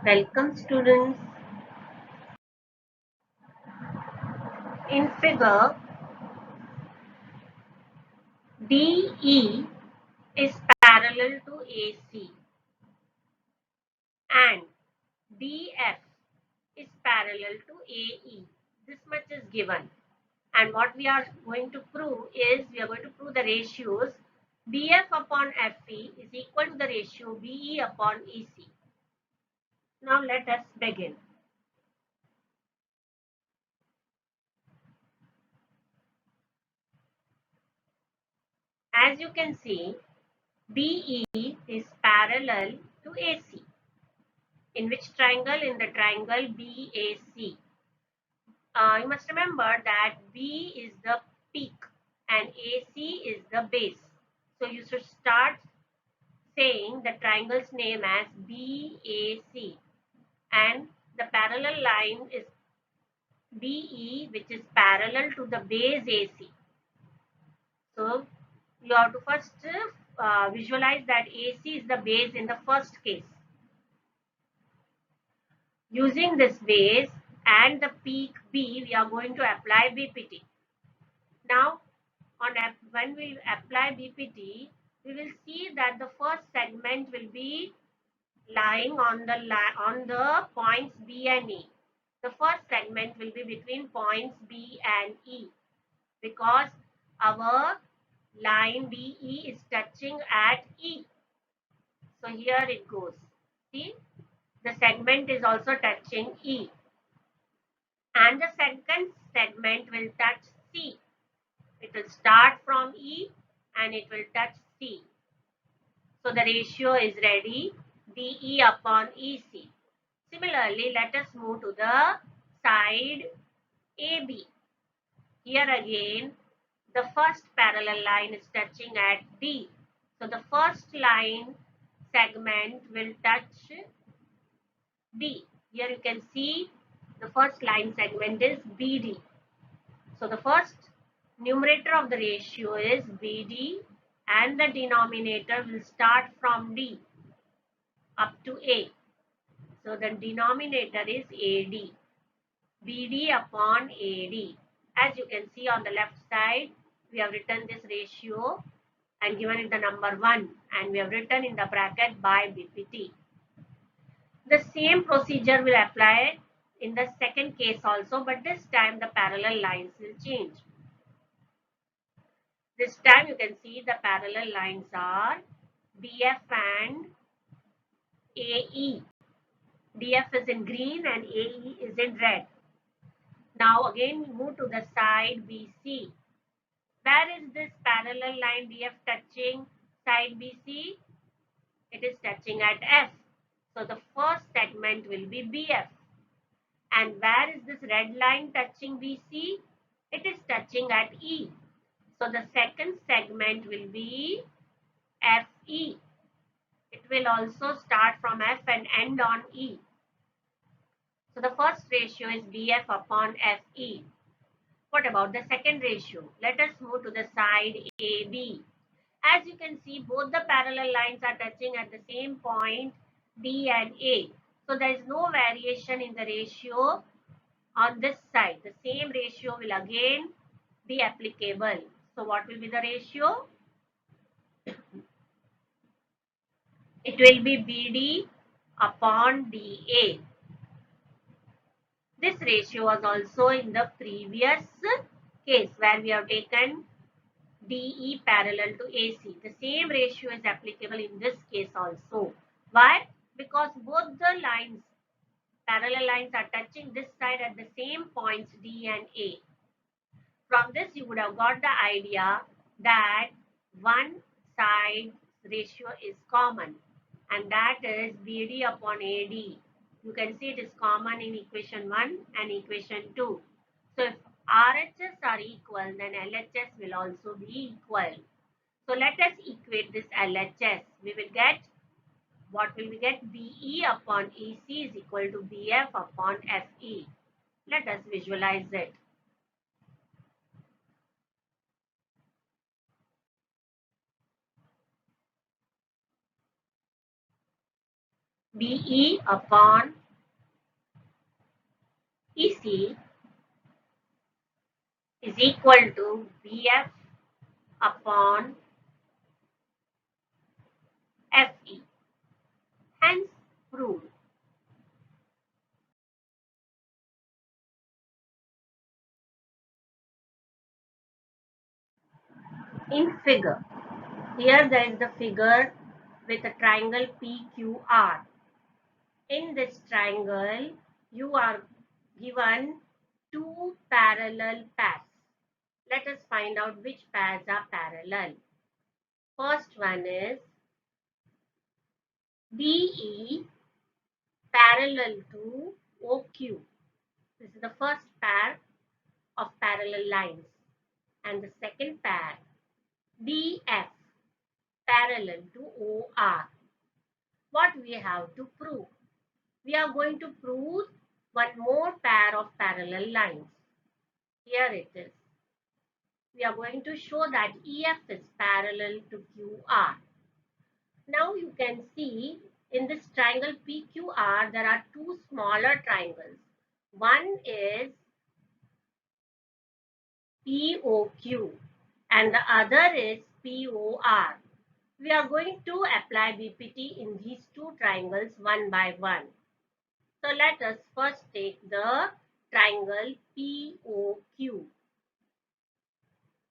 Welcome students. In figure, DE is parallel to AC and BF is parallel to AE. This much is given. And what we are going to prove is we are going to prove the ratios BF upon FE is equal to the ratio BE upon EC. Now let us begin. As you can see, BE is parallel to AC. In which triangle? In the triangle BAC. You must remember that B is the peak and AC is the base. So you should start saying the triangle's name as BAC, and the parallel line is BE, which is parallel to the base AC. So you have to first visualize that AC is the base in the first case. Using this base and the peak B, we are going to apply BPT. Now, when we apply BPT, we will see that the first segment will be lying on the points B and E. The first segment will be between points B and E because our line BE is touching at E. So here it goes. See, the segment is also touching E, and the second segment will touch C. It will start from E and it will touch C. So the ratio is ready, BE upon EC. Similarly, let us move to the side AB. Here again, the first parallel line is touching at D. So the first line segment will touch D. Here you can see the first line segment is BD. So the first numerator of the ratio is BD and the denominator will start from D up to A. So the denominator is AD. BD upon AD. As you can see on the left side, we have written this ratio and given it the number 1, and we have written in the bracket by BPT. The same procedure will apply in the second case also, but this time the parallel lines will change. This time you can see the parallel lines are BF and AE. BF is in green and AE is in red. Now again we move to the side BC. Where is this parallel line BF touching side BC? It is touching at F. So the first segment will be BF. And where is this red line touching BC? It is touching at E. So the second segment will be FE. It will also start from F and end on E. So the first ratio is BF upon FE. What about the second ratio? Let us move to the side AB. As you can see, both the parallel lines are touching at the same point D and A. So there is no variation in the ratio on this side. The same ratio will again be applicable. So what will be the ratio? It will be BD upon DA. This ratio was also in the previous case where we have taken DE parallel to AC. The same ratio is applicable in this case also. Why? Because both the lines, parallel lines, are touching this side at the same points D and A. From this you would have got the idea that one side ratio is common, and that is BD upon AD. You can see it is common in equation 1 and equation 2. So if RHS are equal, then LHS will also be equal. So let us equate this LHS. We will get, what will we get? BE upon EC is equal to BF upon FE. Let us visualize it. BE upon EC is equal to BF upon FE. Hence, proved. In figure, here there is the figure with a triangle PQR. In this triangle, you are given two parallel paths. Let us find out which paths are parallel. First one is DE parallel to OQ. This is the first pair of parallel lines. And the second pair, DF parallel to OR. What we have to prove? We are going to prove one more pair of parallel lines. Here it is. We are going to show that EF is parallel to QR. Now you can see in this triangle PQR there are two smaller triangles. One is POQ and the other is POR. We are going to apply BPT in these two triangles one by one. So let us first take the triangle POQ.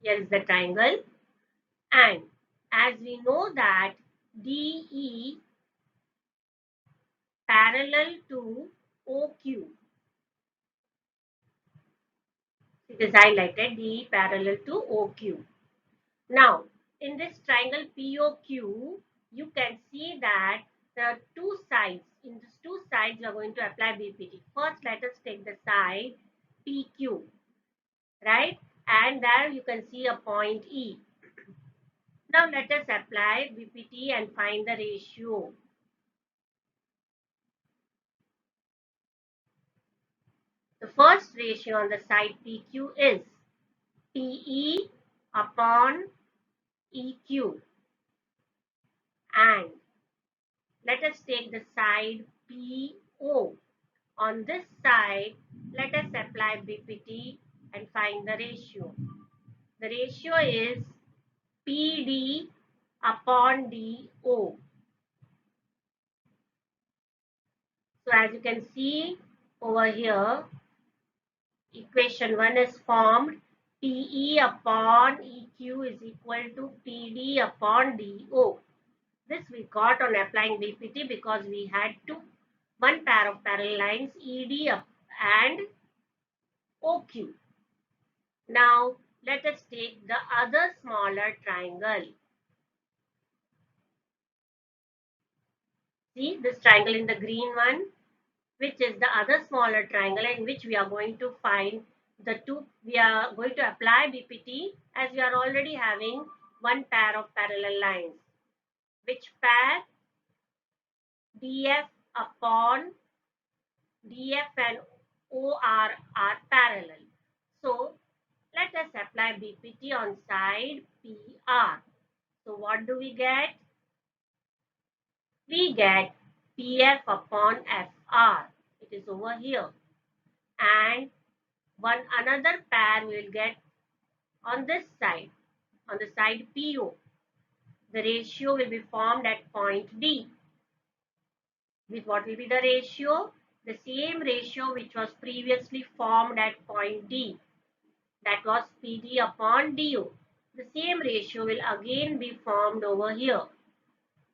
Here is the triangle, and as we know that DE parallel to OQ. It is highlighted DE parallel to OQ. Now, in this triangle POQ, you can see that there are two sides. In these two sides, we are going to apply BPT. First, let us take the side PQ, right? And there you can see a point E. Now, let us apply BPT and find the ratio. The first ratio on the side PQ is PE upon EQ. And let us take the side PO. On this side, let us apply BPT and find the ratio. The ratio is PD upon DO. So as you can see over here, equation 1 is formed. PE upon EQ is equal to PD upon DO. This we got on applying BPT because we had one pair of parallel lines ED and OQ. Now let us take the other smaller triangle. See this triangle in the green one, which is the other smaller triangle in which we are going to find the two. We are going to apply BPT as we are already having one pair of parallel lines. Which pair? DF upon DF and OR are parallel. So let us apply BPT on side PR. So what do we get? We get PF upon FR. It is over here. And one another pair we will get on this side, on the side PO. The ratio will be formed at point D. With what will be the ratio? The same ratio which was previously formed at point D. That was PD upon DO. The same ratio will again be formed over here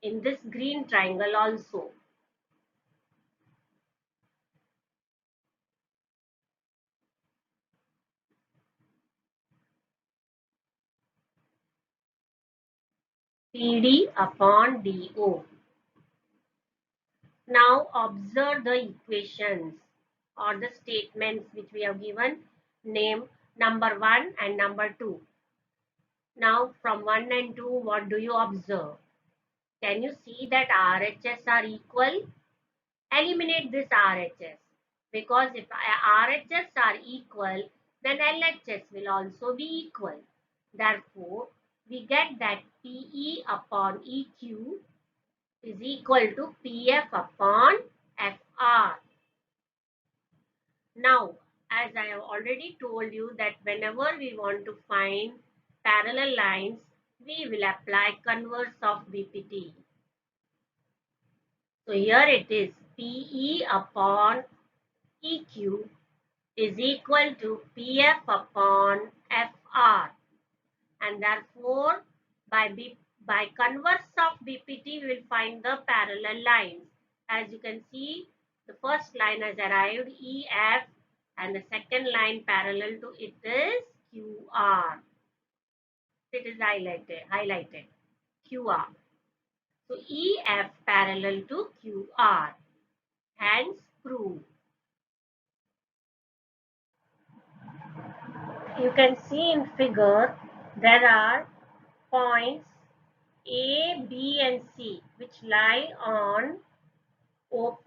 in this green triangle also. PD upon DO. Now observe the equations or the statements which we have given, name number 1 and number 2. Now from 1 and 2, what do you observe? Can you see that RHS are equal? Eliminate this RHS, because if RHS are equal, then LHS will also be equal. Therefore, we get that PE upon EQ is equal to PF upon FR. Now, as I have already told you that whenever we want to find parallel lines, we will apply converse of BPT. So here it is PE upon EQ is equal to PF upon FR, and therefore by converse of BPT we will find the parallel lines. As you can see, the first line has arrived EF and the second line parallel to it is QR. It is highlighted QR. So EF parallel to QR, hence prove. You can see in figure there are points A, B and C which lie on OP,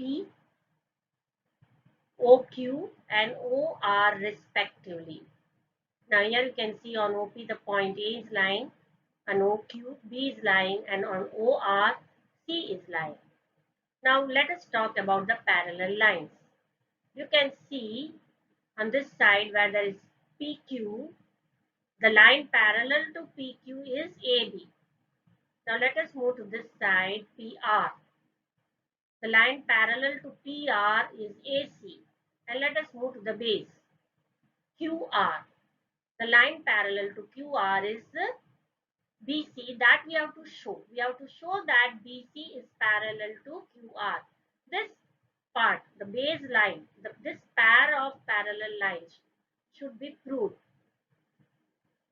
OQ and OR respectively. Now here you can see on OP the point A is lying, on OQ B is lying, and on OR C is lying. Now let us talk about the parallel lines. You can see on this side where there is PQ, the line parallel to PQ is AB. Now let us move to this side, PR. The line parallel to PR is AC. And let us move to the base, QR. The line parallel to QR is BC. That we have to show. We have to show that BC is parallel to QR. This part, the base line, this pair of parallel lines should be proved.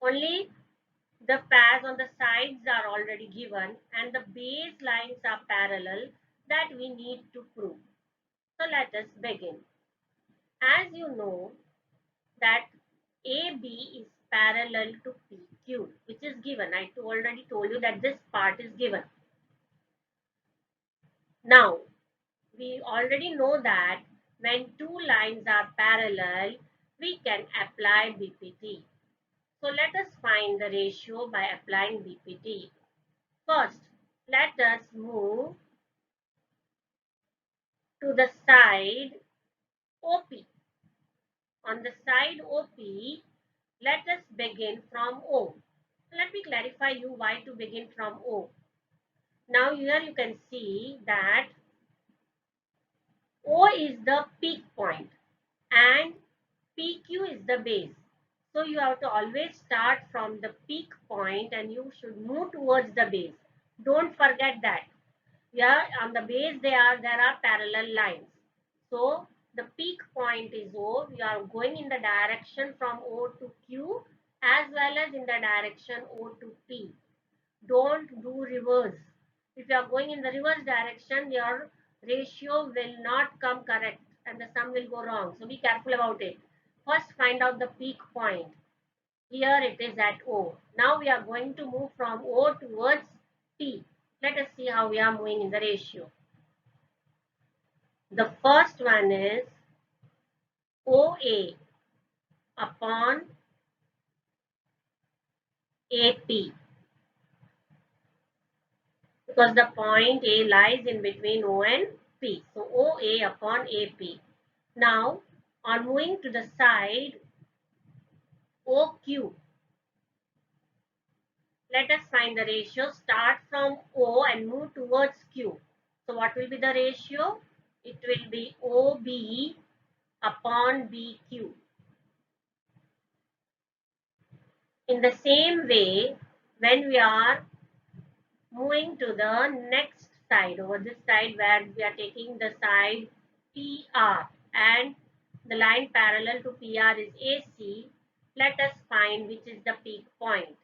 Only the pairs on the sides are already given and the base lines are parallel, that we need to prove. So let us begin. As you know that AB is parallel to PQ, which is given. I already told you that this part is given. Now, we already know that when two lines are parallel, we can apply BPT. So let us find the ratio by applying BPT. First, let us move to the side OP. On the side OP, let us begin from O. Let me clarify you why to begin from O. Now here you can see that O is the peak point and PQ is the base. So you have to always start from the peak point and you should move towards the base. Don't forget that. Here on the base there are parallel lines. So the peak point is O. We are going in the direction from O to Q as well as in the direction O to P. Don't do reverse. If you are going in the reverse direction, your ratio will not come correct and the sum will go wrong. So be careful about it. First find out the peak point. Here it is at O. Now we are going to move from O towards P. Let us see how we are moving in the ratio. The first one is OA upon AP, because the point A lies in between O and P. So OA upon AP. Now on moving to the side OQ, let us find the ratio. Start from O and move towards Q. So what will be the ratio? It will be OB upon BQ. In the same way, when we are moving to the next side, over this side where we are taking the side PR and the line parallel to PR is AC, let us find which is the peak point.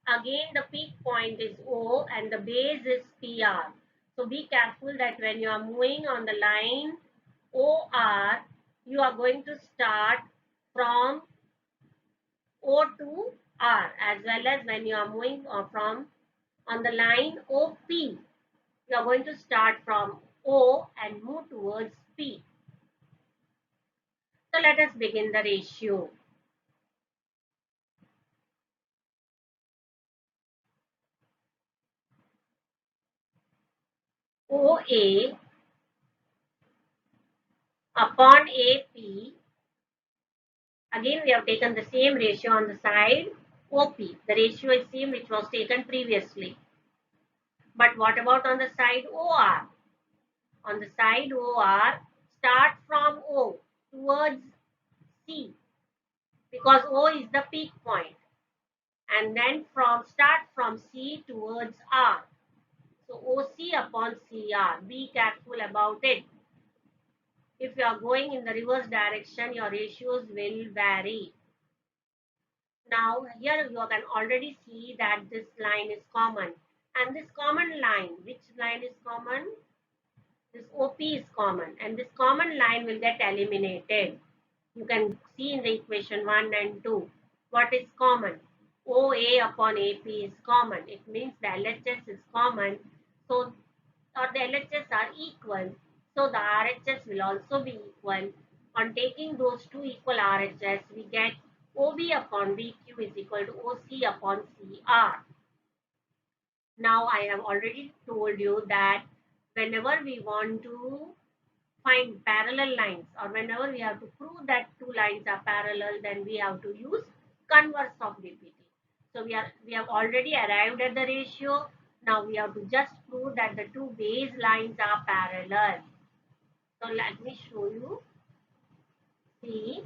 Again, the peak point is O and the base is PR. So be careful that when you are moving on the line OR, you are going to start from O to R, as well as when you are moving from on the line OP, you are going to start from O and move towards P. So let us begin the ratio. upon AP. Again, we have taken the same ratio on the side OP. The ratio is same which was taken previously. But what about on the side OR? On the side OR, start from O towards C, because O is the peak point, and then start from C towards R. So OC upon CR. Be careful about it. If you are going in the reverse direction, your ratios will vary. Now here you can already see that this line is common, and this common line, which line is common? This OP is common, and this common line will get eliminated. You can see in the equation 1 and 2 what is common. OA upon AP is common. It means the LHS is common, so or the LHS are equal, so the RHS will also be equal. On taking those two equal RHS, we get OB upon BQ is equal to OC upon CR. Now I have already told you that whenever we want to find parallel lines, or whenever we have to prove that two lines are parallel, then we have to use converse of BPT. So we have already arrived at the ratio. Now we have to just prove that the two base lines are parallel. So let me show you. See,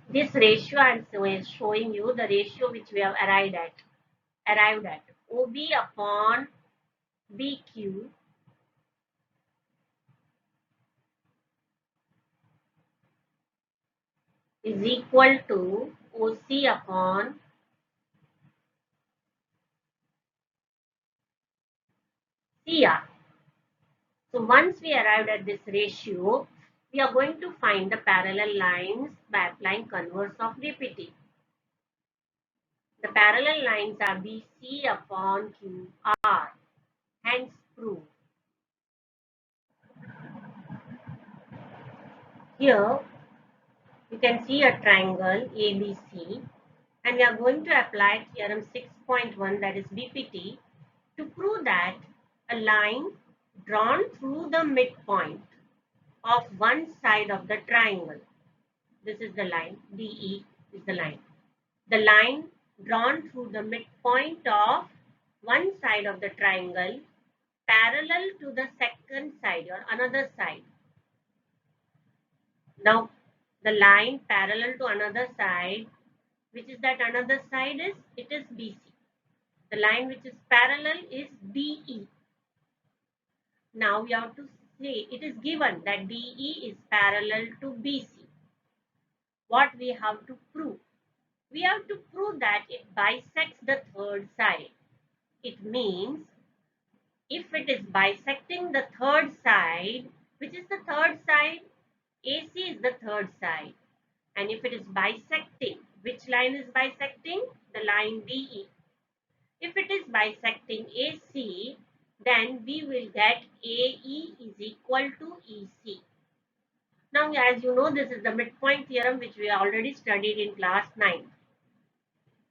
this ratio I am showing you the ratio which we have arrived at. OB upon BQ is equal to OC upon CR. So once we arrived at this ratio, we are going to find the parallel lines by applying converse of BPT. The parallel lines are BC upon QR, hence prove. Here you can see a triangle ABC, and we are going to apply theorem 6.1, that is BPT, to prove that a line drawn through the midpoint of one side of the triangle. This is the line, DE is the line. The line drawn through the midpoint of one side of the triangle parallel to the second side or another side. Now, the line parallel to another side, which is that another side is, it is BC. The line which is parallel is DE. Now we have to say it is given that DE is parallel to BC. What we have to prove? We have to prove that it bisects the third side. It means if it is bisecting the third side, which is the third side? AC is the third side. And if it is bisecting, which line is bisecting? The line DE. If it is bisecting AC, then we will get AE is equal to EC. Now, as you know, this is the midpoint theorem which we already studied in class 9.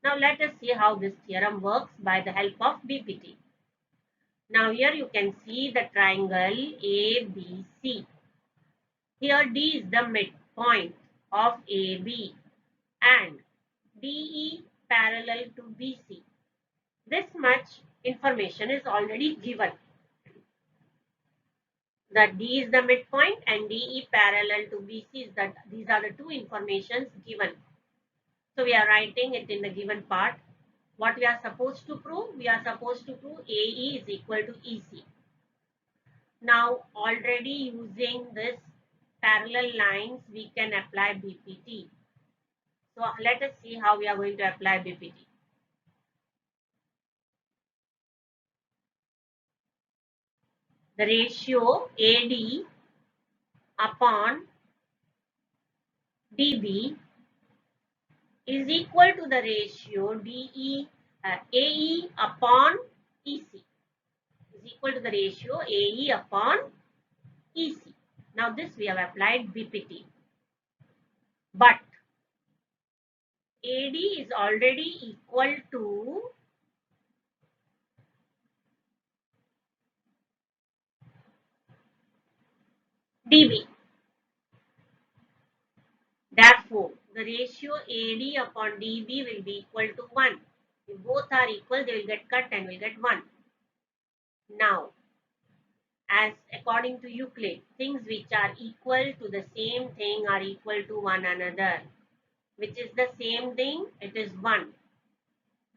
Now, let us see how this theorem works by the help of BPT. Now, here you can see the triangle ABC. Here D is the midpoint of AB and DE parallel to BC. This much information is already given. That D is the midpoint and DE parallel to BC is that these are the two informations given. So we are writing it in the given part. What we are supposed to prove? We are supposed to prove AE is equal to EC. Now already using this parallel lines, we can apply BPT. So let us see how we are going to apply BPT. The ratio AD upon DB is equal to the ratio AE upon EC is equal to the ratio AE upon EC. Now this we have applied BPT. But AD is already equal to DB. the ratio AD upon DB will be equal to 1. If both are equal, they will get cut and will get 1. Now, as according to Euclid, things which are equal to the same thing are equal to one another. Which is the same thing? It is 1.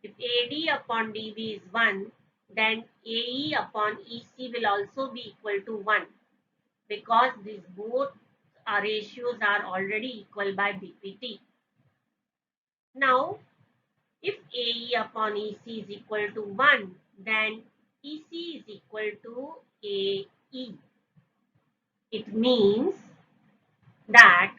If AD upon DB is 1, then AE upon EC will also be equal to 1, because these both ratios are already equal by BPT. Now, if AE upon EC is equal to 1, then EC is equal to AE. It means that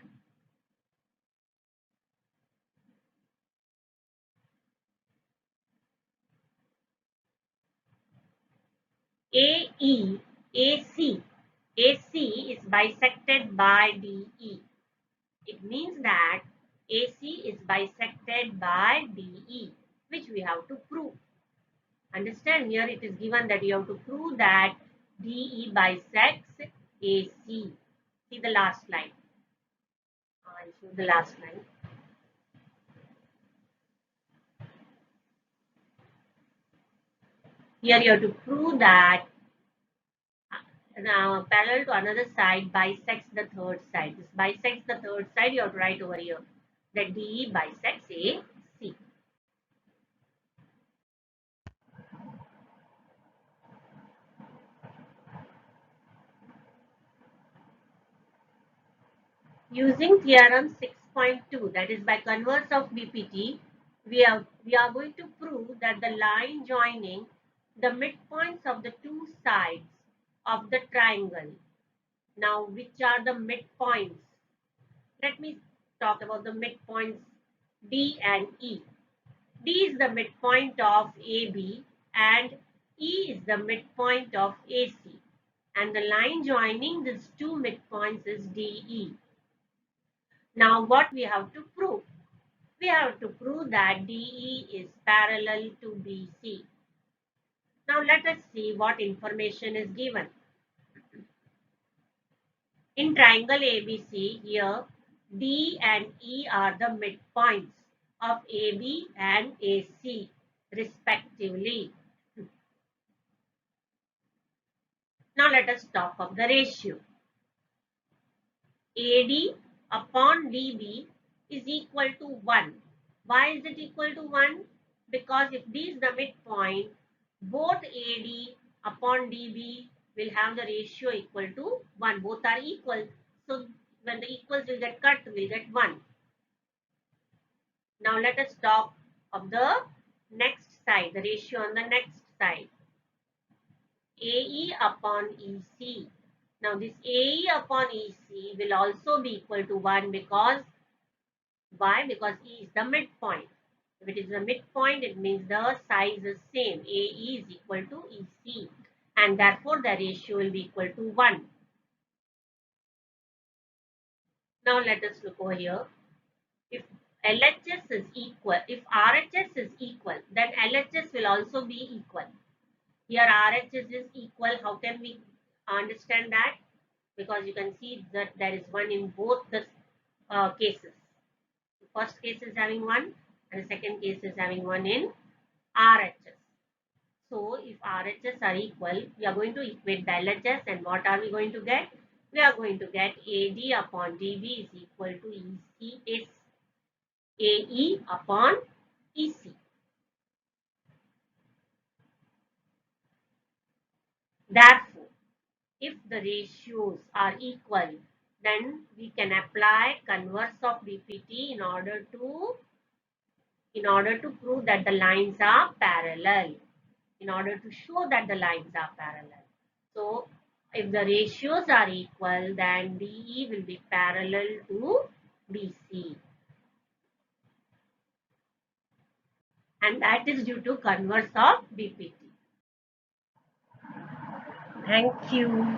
AC is bisected by DE. It means that AC is bisected by DE, which we have to prove. Understand, here it is given that you have to prove that DE bisects AC. See the last line. I'll show the last line. Here you have to prove that parallel to another side bisects the third side. This bisects the third side, you have to write over here that DE bisects AC. Using theorem 6.2, that is by converse of BPT, we are going to prove that the line joining the midpoints of the two sides of the triangle. Now, which are the midpoints? Let me talk about the midpoints D and E. D is the midpoint of AB and E is the midpoint of AC. And the line joining these two midpoints is DE. Now, what we have to prove? We have to prove that DE is parallel to BC. Now, let us see what information is given. In triangle ABC, here D and E are the midpoints of AB and AC respectively. Now, let us talk of the ratio. AD upon DB is equal to 1. Why is it equal to 1? Because if D is the midpoint, both AD upon DB will have the ratio equal to 1. Both are equal. So, when the equals will get cut, we will get 1. Now, let us talk of the next side, the ratio on the next side. AE upon EC. Now, this AE upon EC will also be equal to 1 because, why? Because E is the midpoint. If it is the midpoint, it means the size is same. AE is equal to EC. And therefore, the ratio will be equal to 1. Now, let us look over here. If LHS is equal, if RHS is equal, then LHS will also be equal. Here RHS is equal. How can we understand that? Because you can see that there is 1 in both the cases. The first case is having 1 and the second case is having 1 in RHS. So, if RHS are equal, we are going to equate the LHS, and what are we going to get? We are going to get AD upon DB is equal to EC is AE upon EC. Therefore, if the ratios are equal, then we can apply converse of BPT in order to prove that the lines are parallel, in order to show that the lines are parallel. So, if the ratios are equal, then DE will be parallel to BC. And that is due to converse of BPT. Thank you.